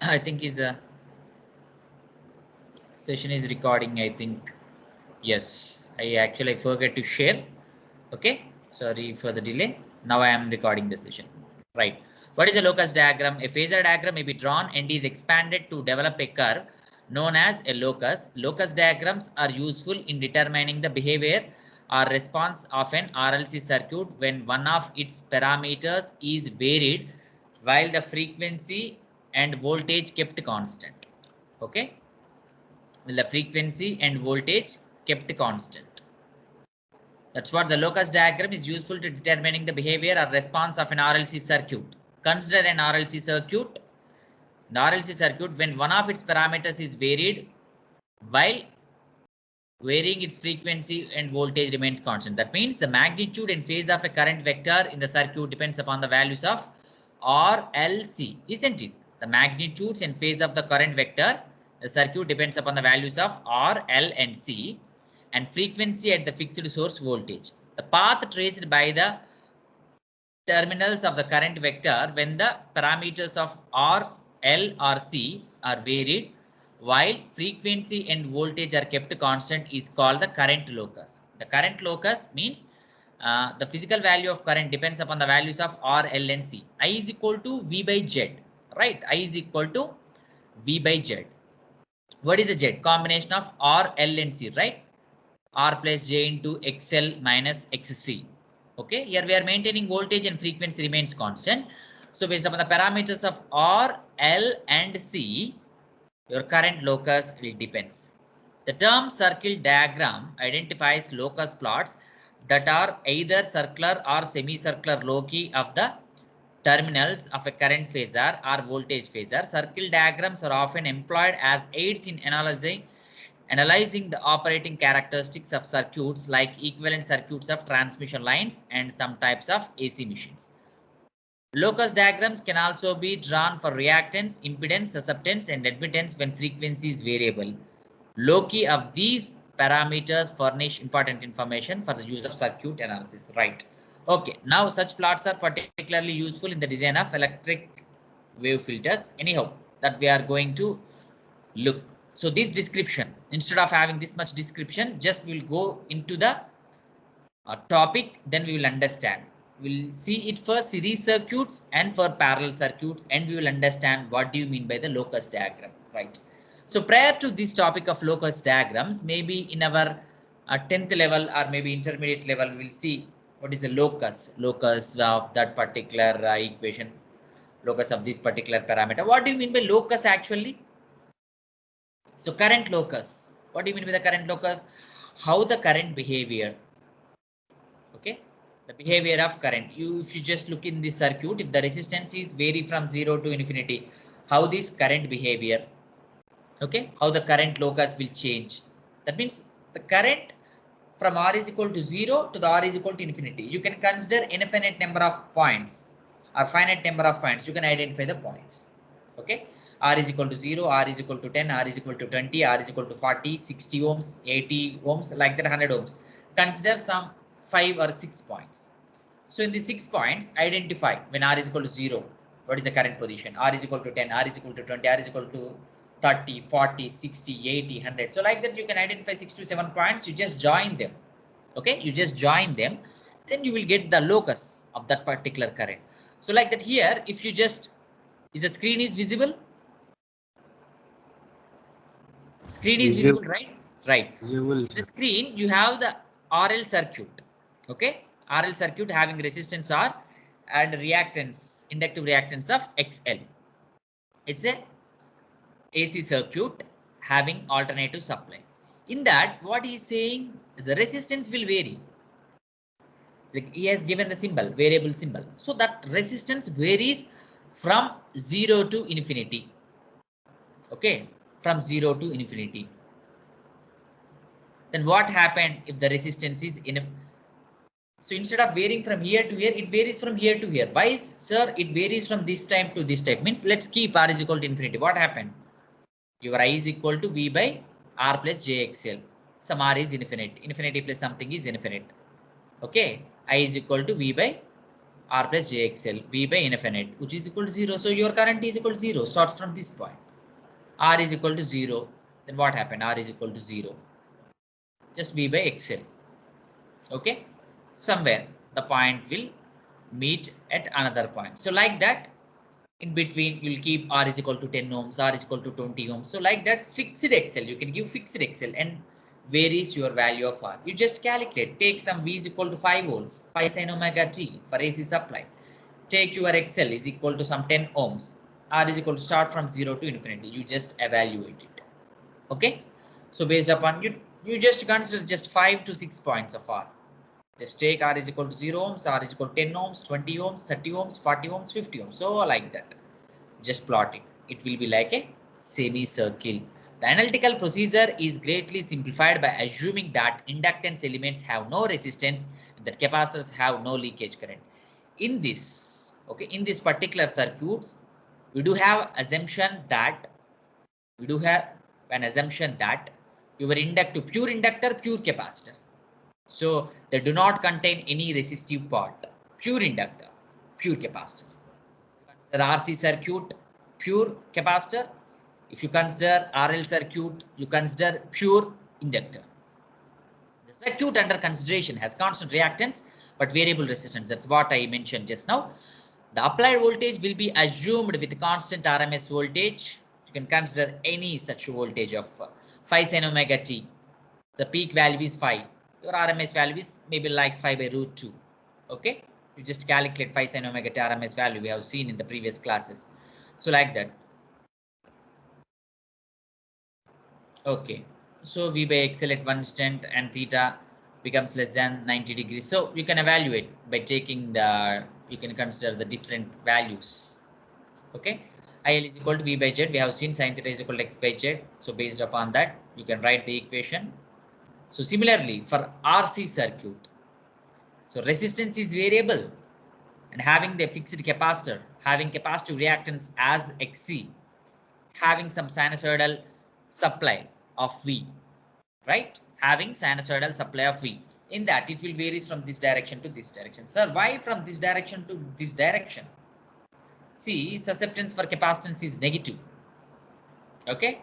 I think is a session is recording. I think yes. I actually forget to share. Okay, sorry for the delay. Now I am recording the session. Right. What is a locus diagram? A phasor diagram may be drawn and is expanded to develop a curve known as a locus. Locus diagrams are useful in determining the behavior or response of an RLC circuit when one of its parameters is varied while the frequency and voltage kept constant. Okay, well, the frequency and voltage kept constant. That's what the locus diagram is useful to determining the behavior or response of an RLC circuit. Consider an RLC circuit. The RLC circuit, when one of its parameters is varied while varying its frequency and voltage remains constant. That means the magnitude and phase of a current vector in the circuit depends upon the values of R, L, C, isn't it? The magnitudes and phase of the current vector, the circuit depends upon the values of R, L, and C, and frequency at the fixed source voltage. The path traced by the terminals of the current vector when the parameters of R, L, or C are varied while frequency and voltage are kept constant is called the current locus. The current locus means the physical value of current depends upon the values of R, L, and C. I is equal to V by Z, right? I is equal to V by Z. What is the Z? Combination of R, L, and C, right? R plus J into XL minus XC. Okay, here we are maintaining voltage and frequency remains constant. So based upon the parameters of R, L, and C, your current locus will depends. The term circle diagram identifies locus plots that are either circular or semicircular loci of the terminals of a current phasor or voltage phasor. Circle diagrams are often employed as aids in analyzing the operating characteristics of circuits like equivalent circuits of transmission lines and some types of AC machines. Locus diagrams can also be drawn for reactance, impedance, susceptance, and admittance when frequency is variable. Loci of these parameters furnish important information for the use of circuit analysis. Right. Okay. Now such plots are particularly useful in the design of electric wave filters. Anyhow, that we are going to look. So this description, instead of having this much description, just we'll go into the topic, then we will understand. We'll see it for series circuits and for parallel circuits, and we will understand what do you mean by the locus diagram, right? So prior to this topic of locus diagrams, maybe in our 10th level or maybe intermediate level, we'll see what is a locus of that particular equation, locus of this particular parameter. What do you mean by locus actually? So current locus, what do you mean by the current locus? How the current behavior, okay? The behavior of current. If you just look in this circuit, if the resistance is vary from 0 to infinity, how this current behavior, okay? How the current locus will change. That means the current from R is equal to 0 to the R is equal to infinity. You can consider infinite number of points or finite number of points. You can identify the points, okay? R is equal to 0, R is equal to 10, R is equal to 20, R is equal to 40, 60 ohms, 80 ohms, like that 100 ohms. Consider some 5 or 6 points. So in the 6 points, identify when R is equal to 0, what is the current position? R is equal to 10, R is equal to 20, R is equal to 30, 40, 60, 80, 100. So like that you can identify 6 to 7 points, you just join them. Okay, you just join them, then you will get the locus of that particular current. So like that here, if you just, is the screen is visible? Screen is visible, right? Right. Visible. The screen, you have the RL circuit. Okay, RL circuit having resistance R and reactance, inductive reactance of XL. It's a AC circuit having alternative supply. In that, what he is saying is the resistance will vary. He has given the symbol, variable symbol. So that resistance varies from 0 to infinity. Okay, from 0 to infinity. Then what happened if the resistance is enough? So instead of varying from here to here, it varies from here to here. Why, sir? It varies from this time to this time. Means let's keep R is equal to infinity. What happened? Your I is equal to V by R plus JXL. Some R is infinite. Infinity plus something is infinite. Okay. I is equal to V by R plus JXL V by infinite, which is equal to 0. So your current is equal to 0, starts from this point. R is equal to 0. Then what happened? R is equal to 0. Just V by XL. Okay. Somewhere the point will meet at another point. So like that, in between you'll keep R is equal to 10 ohms, R is equal to 20 ohms. So like that, fixed XL, you can give fixed XL and varies your value of R. You just calculate, take some V is equal to 5 volts, pi sin omega t for AC supply. Take your XL is equal to some 10 ohms. R is equal to start from 0 to infinity. You just evaluate it. Okay. So based upon you just consider just 5 to 6 points of R. Just take R is equal to 0 ohms, R is equal to 10 ohms, 20 ohms, 30 ohms, 40 ohms, 50 ohms. So like that. Just plot it. It will be like a semicircle. The analytical procedure is greatly simplified by assuming that inductance elements have no resistance and that capacitors have no leakage current. In this, okay, in this particular circuits, we do have an assumption that your inductor, pure inductor, pure capacitor. So they do not contain any resistive part. Pure inductor, pure capacitor. The RC circuit, pure capacitor. If you consider RL circuit, you consider pure inductor. The circuit under consideration has constant reactance but variable resistance. That's what I mentioned just now. The applied voltage will be assumed with constant RMS voltage. You can consider any such voltage of 5 sin omega t. The peak value is 5. Your RMS value is maybe like 5 by root 2. Okay. You just calculate 5 sin omega t RMS value we have seen in the previous classes. So like that. Okay. So V by XL at one instant and theta becomes less than 90 degrees. So you can evaluate by taking you can consider the different values. Okay. IL is equal to V by Z. We have seen sin theta is equal to X by Z. So based upon that, you can write the equation. So similarly for RC circuit, so resistance is variable and having the fixed capacitor, having capacitive reactance as XC, having some sinusoidal supply of V, right? Having sinusoidal supply of V. In that it will varies from this direction to this direction. Sir, why from this direction to this direction? See, susceptance for capacitance is negative. Okay.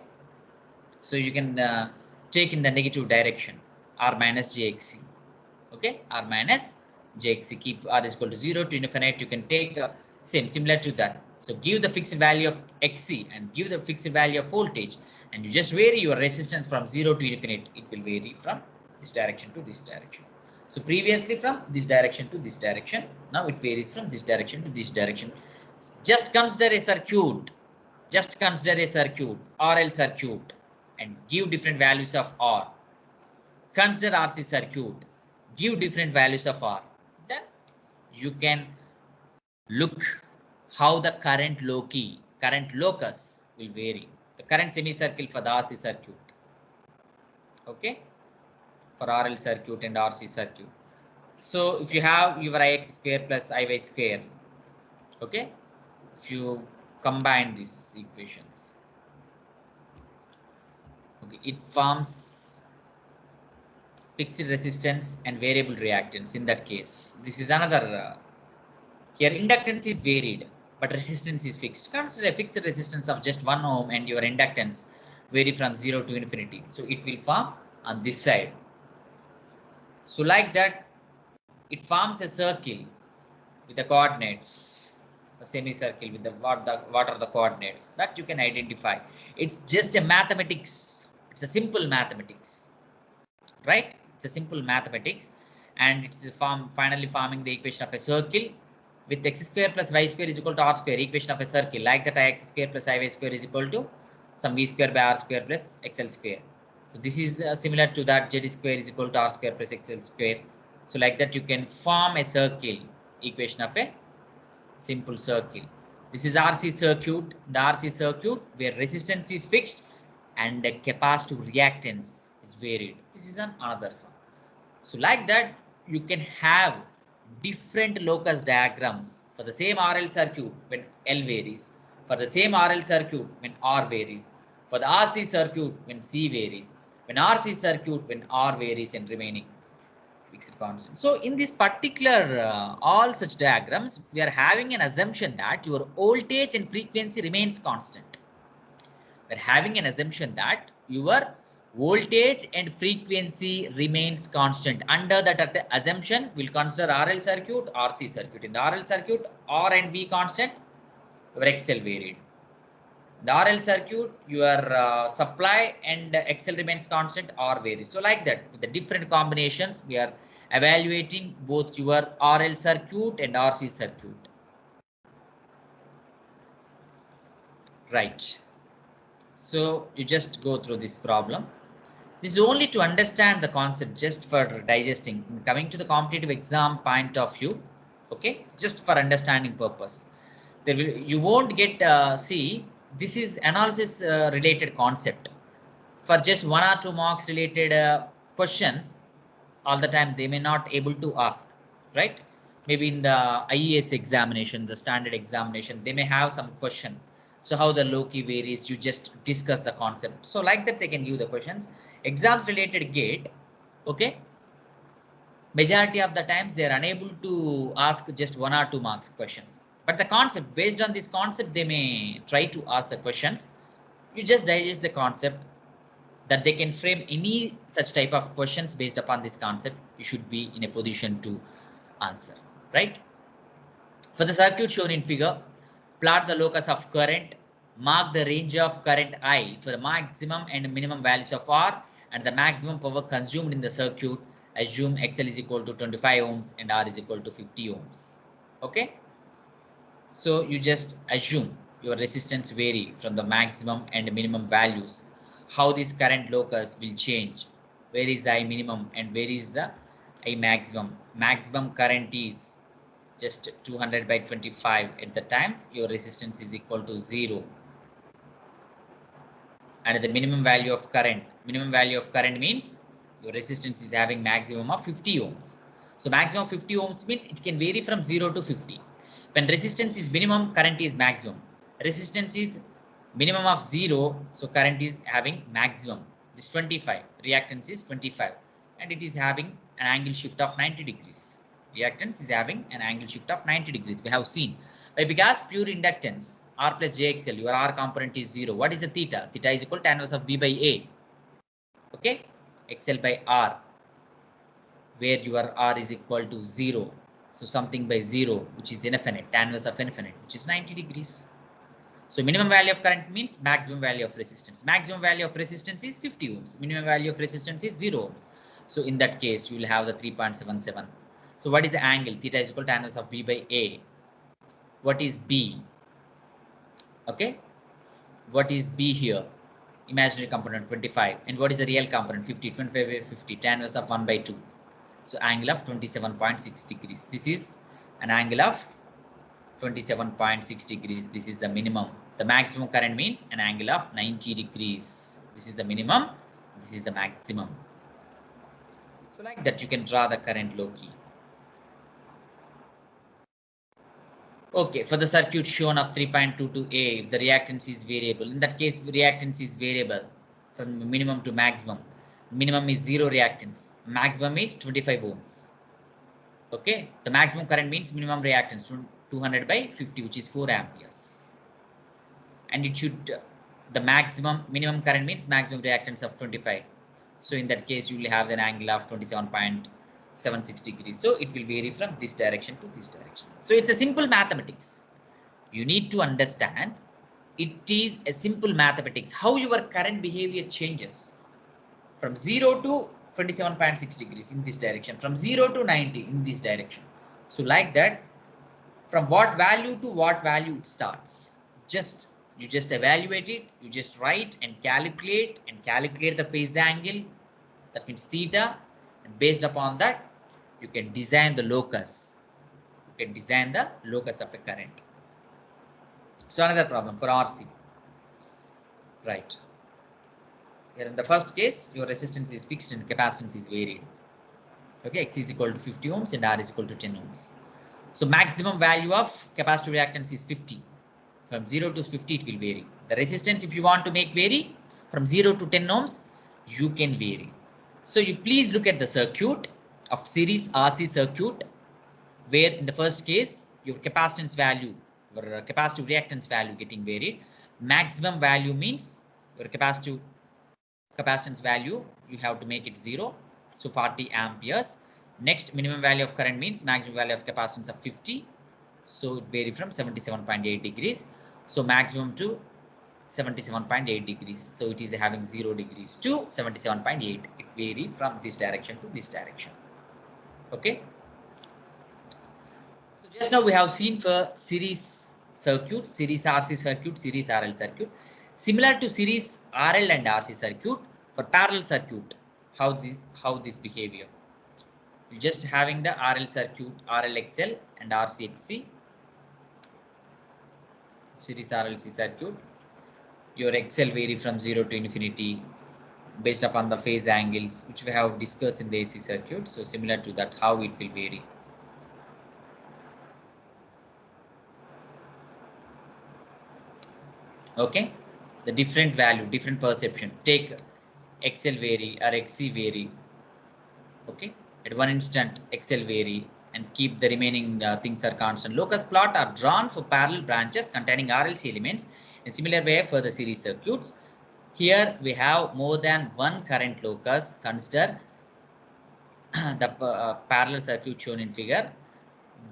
So you can take in the negative direction, R minus JXC. Okay, R minus JXC, keep R is equal to 0 to infinite. You can take similar to that. So give the fixed value of XC and give the fixed value of voltage, and you just vary your resistance from 0 to infinite. It will vary from this direction to this direction. So previously from this direction to this direction, now it varies from this direction to this direction. Just consider a circuit. Just consider a circuit, RL circuit, and give different values of R. Consider RC circuit, give different values of R. Then you can look how the current locus will vary. The current semicircle for the RC circuit. Okay, for RL circuit and RC circuit. So if you have your Ix square plus Iy square, okay, if you combine these equations, okay, it forms fixed resistance and variable reactance. In that case, this is another here inductance is varied but resistance is fixed. Consider a fixed resistance of just 1 ohm and your inductance vary from 0 to infinity. So it will form on this side. So like that, it forms a circle with the coordinates, a semicircle with the what are the coordinates that you can identify. It's just a mathematics. It's a simple mathematics, right? It's a simple mathematics, and it's finally forming the equation of a circle with x square plus y square is equal to r square. Equation of a circle like that, ix square plus iy square is equal to some v square by r square plus xl square. So this is similar to that, z square is equal to r square plus xl square. So like that, you can form a circle, equation of a simple circle. This is RC circuit, the RC circuit where resistance is fixed and the capacitive reactance is varied. This is another form. So like that, you can have different locus diagrams for the same RL circuit when L varies, for the same RL circuit when R varies, for the RC circuit when C varies, when RC circuit when R varies and remaining. We fixed constant. So in this particular all such diagrams, we are having an assumption that your voltage and frequency remains constant. We're having an assumption that your voltage and frequency remains constant. Under that assumption, we'll consider RL circuit, RC circuit. In the RL circuit, R and V constant, your XL varied. The RL circuit, your supply and XL remains constant or varies. So like that, with the different combinations, we are evaluating both your RL circuit and RC circuit. Right. So you just go through this problem. This is only to understand the concept, just for digesting. Coming to the competitive exam point of view, okay, just for understanding purpose. You won't get see, this is analysis related concept. For just 1 or 2 marks related questions, all the time they may not able to ask, right? Maybe in the IES examination, the standard examination, they may have some question. So how the low key varies, you just discuss the concept. So like that, they can give the questions. Exams related gate, okay, majority of the times they are unable to ask just 1 or 2 marks questions. But the concept, based on this concept, they may try to ask the questions. You just digest the concept, that they can frame any such type of questions based upon this concept. You should be in a position to answer, right? For the circuit shown in figure, plot the locus of current, mark the range of current I for the maximum and minimum values of R and the maximum power consumed in the circuit. Assume XL is equal to 25 ohms and R is equal to 50 ohms. Okay. So you just assume your resistance vary from the maximum and minimum values. How this current locus will change. Where is I minimum and where is the I maximum? Maximum current is just 200 by 25 at the times your resistance is equal to 0. And the minimum value of current means your resistance is having maximum of 50 ohms. So maximum of 50 ohms means it can vary from 0 to 50. When resistance is minimum, current is maximum. Resistance is minimum of 0, so current is having maximum. This 25, reactance is 25, and it is having an angle shift of 90 degrees. Reactance is having an angle shift of 90 degrees. We have seen. Why? Because pure inductance, R plus JXL, your R component is 0. What is the theta? Theta is equal to tan inverse of B by A. Okay, XL by R, where your R is equal to 0. So something by 0, which is infinite, tan inverse of infinite, which is 90 degrees. So minimum value of current means maximum value of resistance. Maximum value of resistance is 50 ohms. Minimum value of resistance is 0 ohms. So in that case, you will have the 3.77. So what is the angle? Theta is equal to tan inverse of B by A. What is B? Okay. What is B here? Imaginary component 25. And what is the real component? 50. 25 by 50. Tan inverse of 1 by 2. So angle of 27.6 degrees. This is an angle of 27.6 degrees. This is the minimum. The maximum current means an angle of 90 degrees. This is the minimum. This is the maximum. So like that, you can draw the current low key. Okay, for the circuit shown of 3.22A, if the reactance is variable, in that case, reactance is variable from minimum to maximum. Minimum is 0 reactance. Maximum is 25 ohms. Okay, the maximum current means minimum reactance 200 by 50, which is 4 amperes. And it should, the minimum current means maximum reactance of 25. So in that case, you will have an angle of 27.76 degrees. So it will vary from this direction to this direction. So it's a simple mathematics. You need to understand it is a simple mathematics. How your current behavior changes from 0 to 27.6 degrees in this direction, from 0 to 90 in this direction. So like that, from what value to what value it starts. You just evaluate it, you just write and calculate the phase angle, that means theta, and based upon that, you can design the locus. You can design the locus of a current. So another problem for RC. Right. Here in the first case, your resistance is fixed and capacitance is varied. Okay, X is equal to 50 ohms and R is equal to 10 ohms. So maximum value of capacitive reactance is 50. From 0 to 50, it will vary. The resistance, if you want to make vary, from 0 to 10 ohms, you can vary. So you please look at the circuit. of series RC circuit, where in the first case, your capacitance value, your capacitive reactance value getting varied. Maximum value means your capacitance value, you have to make it 0. So 40 amperes. Next, minimum value of current means maximum value of capacitance of 50. So it vary from 77.8 degrees. So maximum to 77.8 degrees. So it is having 0 degrees to 77.8. It vary from this direction to this direction. Okay. So just now we have seen for series circuit, series RC circuit, series RL circuit. Similar to series RL and RC circuit, for parallel circuit, how this behavior. You're just having the RL circuit, RLXL and RCXC, series RLC circuit. Your XL vary from 0 to infinity based upon the phase angles, which we have discussed in the AC circuit. So similar to that, how it will vary. Okay, the different value, different perception. Take XL vary or XC vary. Okay, at one instant XL vary and keep the remaining things are constant. Locus plot are drawn for parallel branches containing RLC elements in similar way for the series circuits. Here we have more than one current locus. Consider the parallel circuit shown in figure.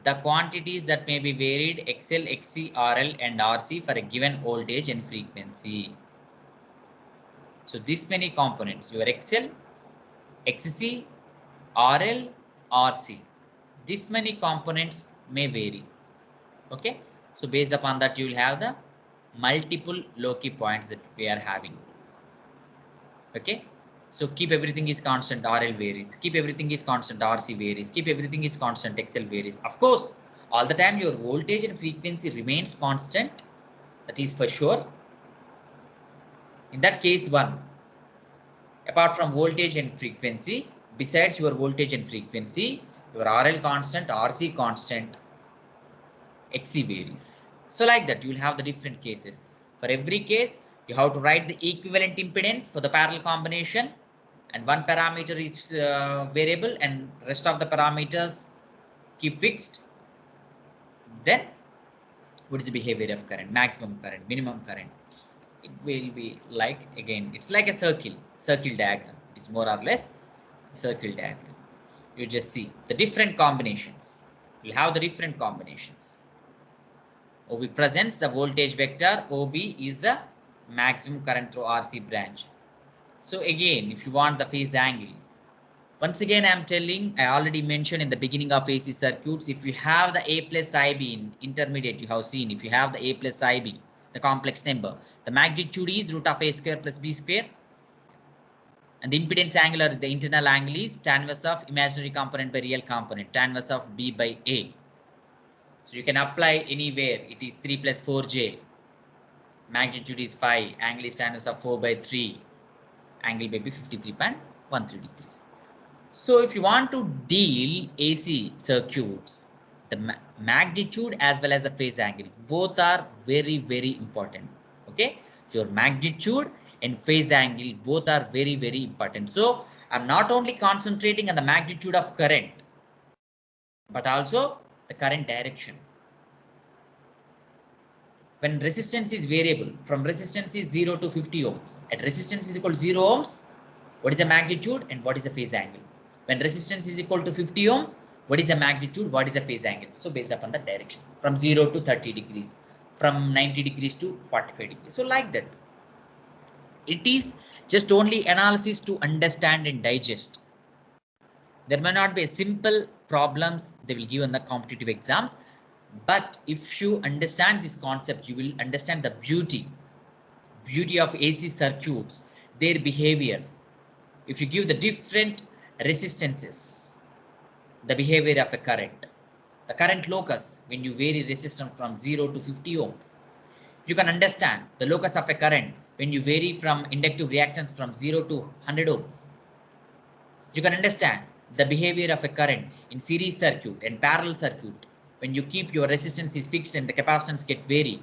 The quantities that may be varied XL, XC, RL and RC for a given voltage and frequency. So this many components, your XL, XC, RL, RC. This many components may vary. Okay. So based upon that, you will have the multiple loci points that we are having. Okay. So keep everything is constant, RL varies. Keep everything is constant, RC varies. Keep everything is constant, XL varies. Of course, all the time your voltage and frequency remains constant. That is for sure. In that case, one, apart from voltage and frequency, besides your voltage and frequency, your RL constant, RC constant, XC varies. So like that, you will have the different cases. For every case, you have to write the equivalent impedance for the parallel combination, and one parameter is variable and rest of the parameters keep fixed. Then what is the behavior of current? Maximum current, minimum current. It will be like, again, it's like a circle diagram. It is more or less circle diagram. You just see the different combinations. You'll have the different combinations. OV presents the voltage vector. OB is the maximum current through RC branch. So again, if you want the phase angle, once again, I'm telling, I already mentioned in the beginning of AC circuits, if you have the A plus IB in intermediate, you have seen, if you have the A plus IB, the complex number, the magnitude is root of A square plus B square. And the impedance angle or the internal angle is tan inverse of imaginary component by real component, tan inverse of B by A. So you can apply anywhere. It is 3 plus 4J. Magnitude is 5. Angle is tan inverse of 4 by 3. Angle may be 53.13 degrees. So if you want to deal AC circuits, the magnitude as well as the phase angle, both are very, very important. Okay. Your magnitude and phase angle, both are very, very important. So I'm not only concentrating on the magnitude of current, but also the current direction. When resistance is variable, from resistance is 0 to 50 ohms, at resistance is equal to 0 ohms, what is the magnitude and what is the phase angle? When resistance is equal to 50 ohms, what is the magnitude, what is the phase angle? So based upon the direction, from 0 to 30 degrees, from 90 degrees to 45 degrees. So like that, it is just only analysis to understand and digest. There may not be a simple problems they will give in the competitive exams, but if you understand this concept, you will understand the beauty of AC circuits, their behavior. If you give the different resistances, the behavior of a current, the current locus, when you vary resistance from 0 to 50 ohms, you can understand the locus of a current when you vary from inductive reactance from 0 to 100 ohms. You can understand the behavior of a current in series circuit and parallel circuit when you keep your resistance is fixed and the capacitance get vary.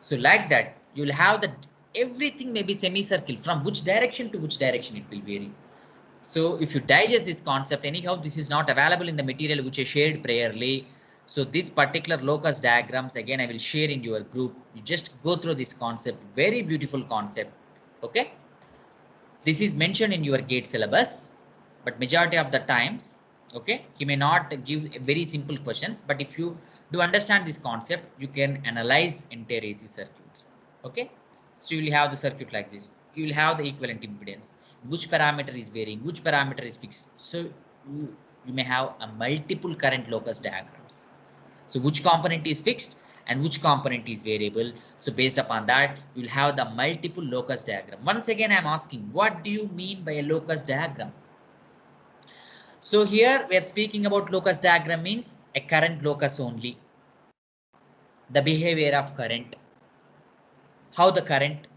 So like that, you'll have that everything may be semicircle, from which direction to which direction it will vary. So if you digest this concept, anyhow, this is not available in the material which I shared previously. So this particular locus diagrams, again, I will share in your group. You just go through this concept, very beautiful concept. Okay. This is mentioned in your GATE syllabus, but majority of the times, okay, he may not give very simple questions, but if you do understand this concept, you can analyze entire AC circuits. Okay. So you will have the circuit like this. You will have the equivalent impedance. Which parameter is varying, which parameter is fixed. So you may have a multiple current locus diagrams. So which component is fixed and which component is variable. So based upon that, you will have the multiple locus diagram. Once again, I'm asking, what do you mean by a locus diagram? So here we are speaking about locus diagram means a current locus only. The behavior of current, how the current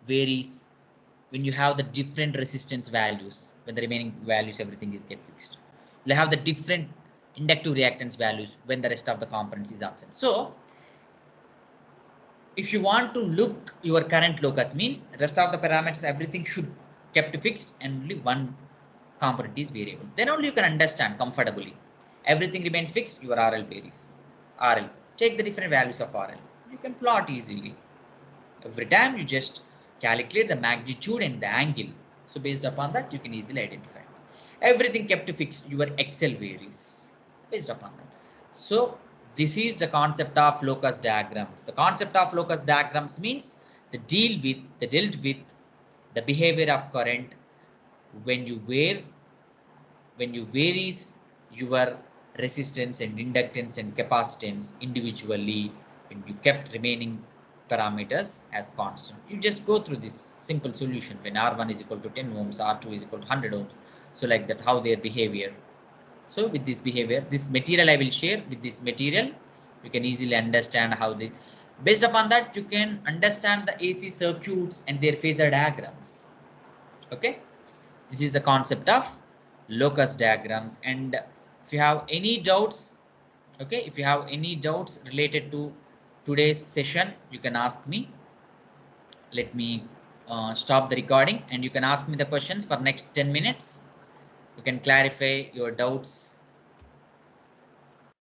varies when you have the different resistance values, when the remaining values, everything is get fixed. You'll have the different inductive reactance values when the rest of the components is absent. So if you want to look your current locus means rest of the parameters, everything should kept fixed and only one component is variable. Then only you can understand comfortably. Everything remains fixed, your RL varies. RL, take the different values of RL. You can plot easily. Every time you just calculate the magnitude and the angle. So based upon that, you can easily identify. Everything kept fixed, your XL varies based upon that. So this is the concept of locus diagrams. The concept of locus diagrams means the dealt with the behavior of current when you varies your resistance and inductance and capacitance individually, when you kept remaining parameters as constant. You just go through this simple solution when R1 is equal to 10 ohms, R2 is equal to 100 ohms. So like that, how their behavior. So with this behavior, this material I will share with this material, you can easily understand how they, based upon that, you can understand the AC circuits and their phasor diagrams. Okay. This is the concept of locus diagrams. And if you have any doubts, okay, if you have any doubts related to today's session, you can ask me. Let me stop the recording and you can ask me the questions for next 10 minutes. You can clarify your doubts